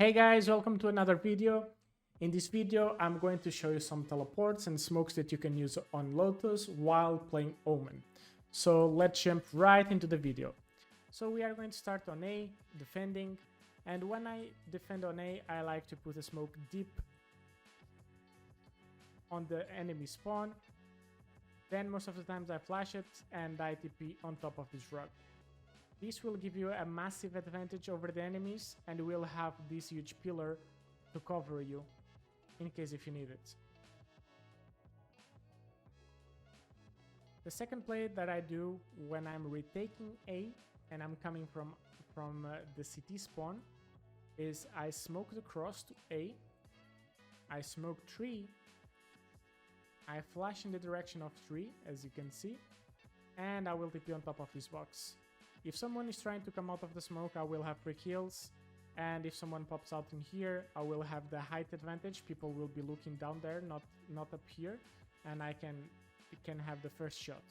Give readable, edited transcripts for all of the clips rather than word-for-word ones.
Hey guys, welcome to another video. In this video, I'm going to show you some teleports and smokes that you can use on Lotus while playing Omen. So let's jump right into the video. So we are going to start on A, defending, and when I defend on A, I like to put a smoke deep on the enemy spawn. Then most of the times I flash it and I TP on top of this rug. This will give you a massive advantage over the enemies and will have this huge pillar to cover you in case if you need it. The second play that I do when I'm retaking A and I'm coming from the CT spawn is I smoke the cross to A, I smoke 3, I flash in the direction of 3 as you can see, and I will TP on top of this box. If someone is trying to come out of the smoke, I will have free kills, and if someone pops out in here, I will have the height advantage. People will be looking down there, not up here, and I can have the first shot.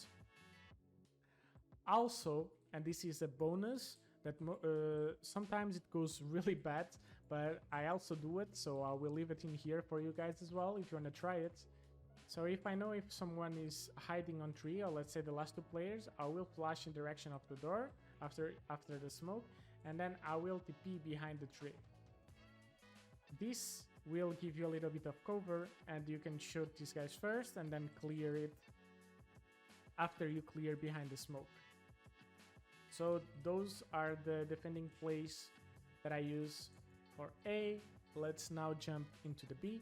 Also, and this is a bonus, that sometimes it goes really bad, but I also do it, so I will leave it in here for you guys as well if you want to try it. So if I know if someone is hiding on tree, or let's say the last two players, I will flash in direction of the door after the smoke, and then I will TP behind the tree. This will give you a little bit of cover, and you can shoot these guys first and then clear it after you clear behind the smoke. So those are the defending plays that I use for A. Let's now jump into the B.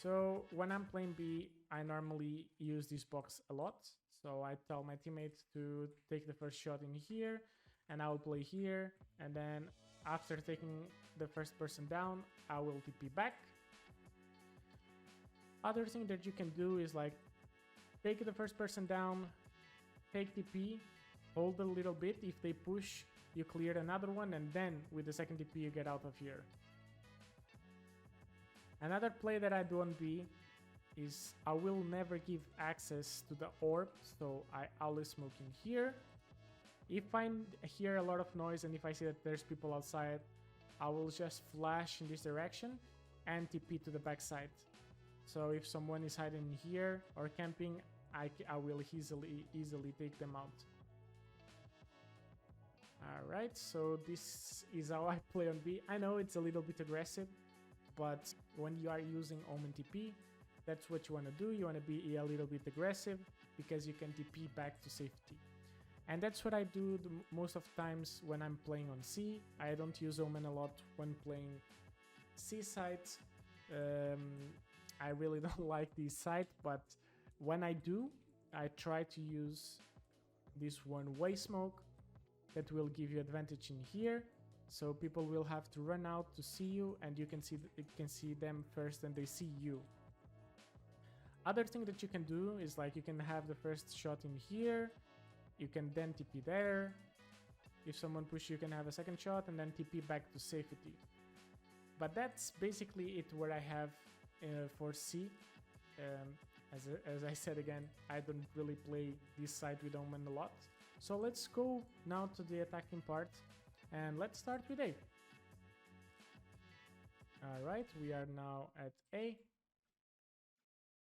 So when I'm playing B, I normally use this box a lot. So I tell my teammates to take the first shot in here, and I will play here. And then after taking the first person down, I will TP back. Other thing that you can do is like take the first person down, take TP, hold a little bit. If they push, you clear another one, and then with the second TP, you get out of here. Another play that I do on B is I will never give access to the orb, so I always smoke in here. If I hear a lot of noise and if I see that there's people outside, I will just flash in this direction and TP to the backside. So if someone is hiding here or camping, I will easily take them out. Alright, so this is how I play on B. I know it's a little bit aggressive, but when you are using Omen TP, that's what you want to do. You want to be a little bit aggressive because you can TP back to safety. And that's what I do most of the times when I'm playing on C. I don't use Omen a lot when playing C side. I really don't like this side, but when I do, I try to use this one-way smoke that will give you advantage in here. So people will have to run out to see you, and you can see them first and they see you. Other thing that you can do is like you can have the first shot in here, you can then TP there. If someone pushes, you can have a second shot and then TP back to safety. But that's basically it what I have for C. As I said again, I don't really play this side with Omen a lot. So let's go now to the attacking part. And let's start with A. Alright, we are now at A.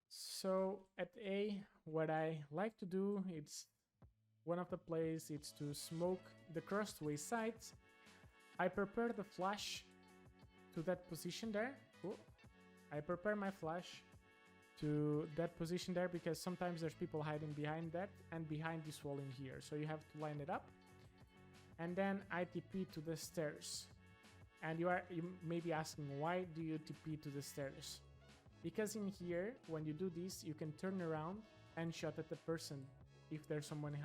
So at A, what I like to do, it's one of the plays, it's to smoke the crossway sides. I prepare the flash to that position there. Ooh. I prepare my flash to that position there because sometimes there's people hiding behind that and behind this wall in here. So you have to line it up. And then I TP to the stairs. And you may be asking, why do you TP to the stairs? Because in here, when you do this, you can turn around and shot at the person if there's someone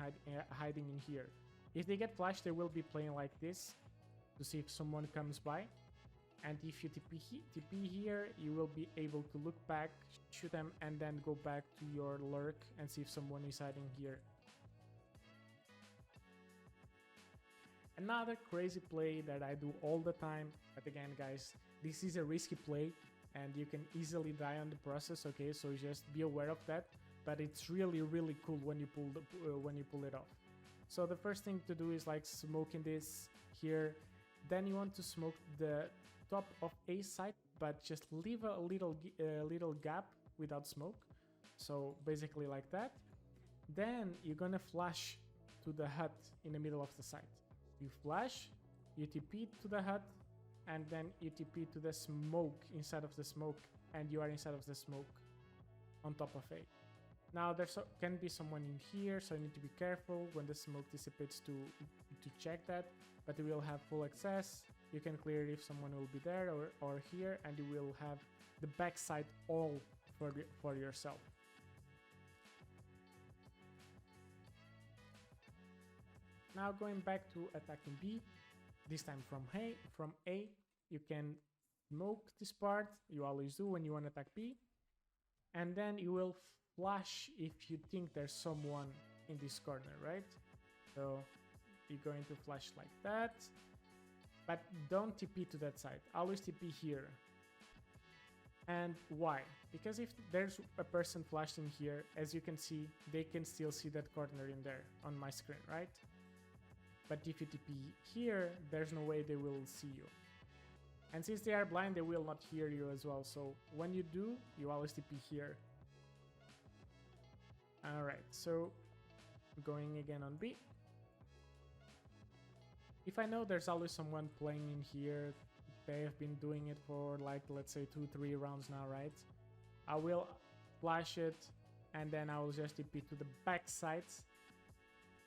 hiding in here. If they get flashed, they will be playing like this to see if someone comes by. And if you TP here, you will be able to look back, shoot them, and then go back to your lurk and see if someone is hiding here. Another crazy play that I do all the time, but again guys, this is a risky play and you can easily die on the process, okay, so just be aware of that, but it's really cool when you pull it off. So the first thing to do is like smoking this here Then you want to smoke the top of a site, but just leave a little gap without smoke. So basically like that. Then you're gonna flash to the hut in the middle of the site. You flash, you TP to the hut, and then you TP to the smoke inside of the smoke, and you are inside of the smoke on top of A. Now there can be someone in here, so you need to be careful when the smoke dissipates to check that, but you will have full access. You can clear it if someone will be there or here, and you will have the backside all for yourself. Now going back to attacking B, this time from A, you can smoke this part, you always do when you want to attack B, and then you will flash if you think there's someone in this corner, right? So you're going to flash like that, but don't TP to that side, always TP here. And why? Because if there's a person flashed in here, as you can see, they can still see that corner in there on my screen, right? But if you TP here, there's no way they will see you. And since they are blind, they will not hear you as well. So when you do, you always TP here. Alright, so going again on B. If I know there's always someone playing in here, they have been doing it for like, let's say 2-3 rounds now, right? I will flash it, and then I will just TP to the back sides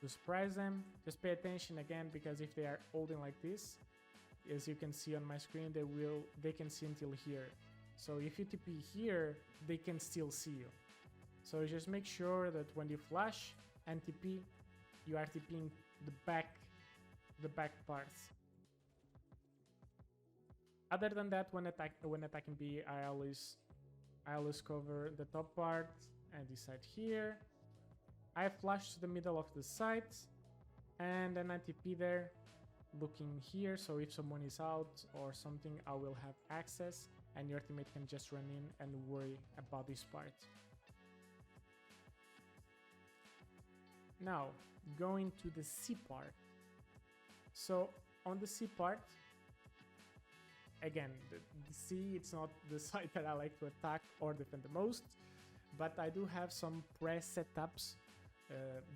to surprise them. Just pay attention again, because if they are holding like this, as you can see on my screen, they can see until here. So if you TP here, they can still see you. So just make sure that when you flash and TP, you are TPing the back parts. Other than that, when attacking B, I always cover the top part and this side here. I flash to the middle of the site, and then I TP there, looking here, so if someone is out or something, I will have access, and your teammate can just run in and worry about this part. Now, going to the C part. So on the C part, again, the C, it's not the side that I like to attack or defend the most, but I do have some press setups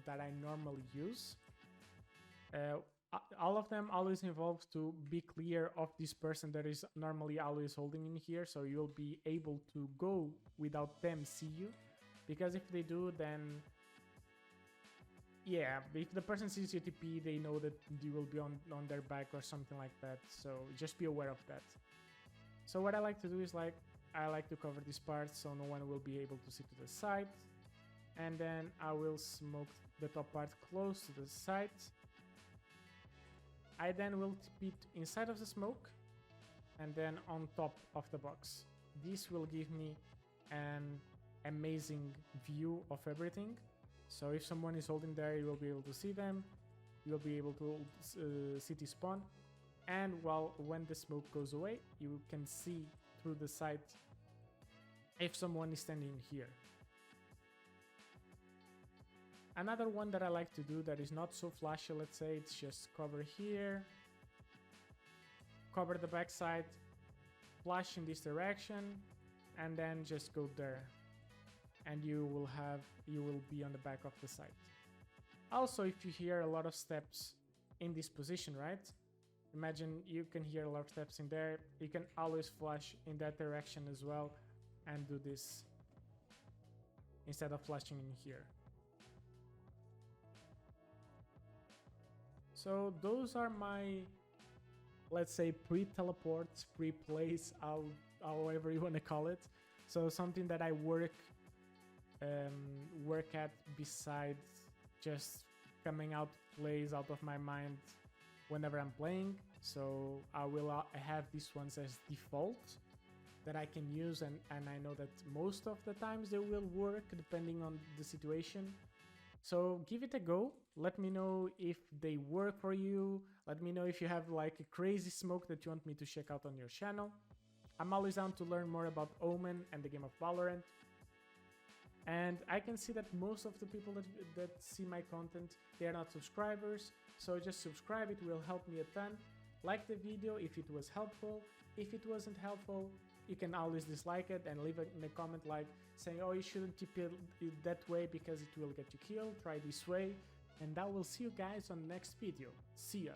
that I normally use. All of them always involve to be clear of this person that is normally always holding in here, so you'll be able to go without them see you, because if they do, then yeah, if the person sees you TP, they know that you will be on their back or something like that, so just be aware of that. So what I like to do is I like to cover this part so no one will be able to see to the side, and then I will smoke the top part close to the side. I then will TP inside of the smoke and then on top of the box. This will give me an amazing view of everything. So if someone is holding there, you will be able to see them. You will be able to CT spawn. And when the smoke goes away, you can see through the site if someone is standing here. Another one that I like to do that is not so flashy, let's say, it's just cover here, cover the backside, flash in this direction, and then just go there. And you will be on the back of the site. Also, if you hear a lot of steps in this position, right? Imagine you can hear a lot of steps in there. You can always flash in that direction as well and do this instead of flashing in here. So those are my, let's say, pre-teleports, pre-plays, however you want to call it. So something that I work at besides just coming out plays out of my mind whenever I'm playing. So I will have these ones as default that I can use, and I know that most of the times they will work depending on the situation. So give it a go. Let me know if they work for you. Let me know if you have like a crazy smoke that you want me to check out on your channel. I'm always down to learn more about Omen and the game of Valorant. And I can see that most of the people that see my content, they are not subscribers. So just subscribe, it will help me a ton. Like the video if it was helpful. If it wasn't helpful, you can always dislike it and leave it in a comment like saying, oh, you shouldn't tip it that way because it will get you killed, try this way. And I will see you guys on the next video. See ya!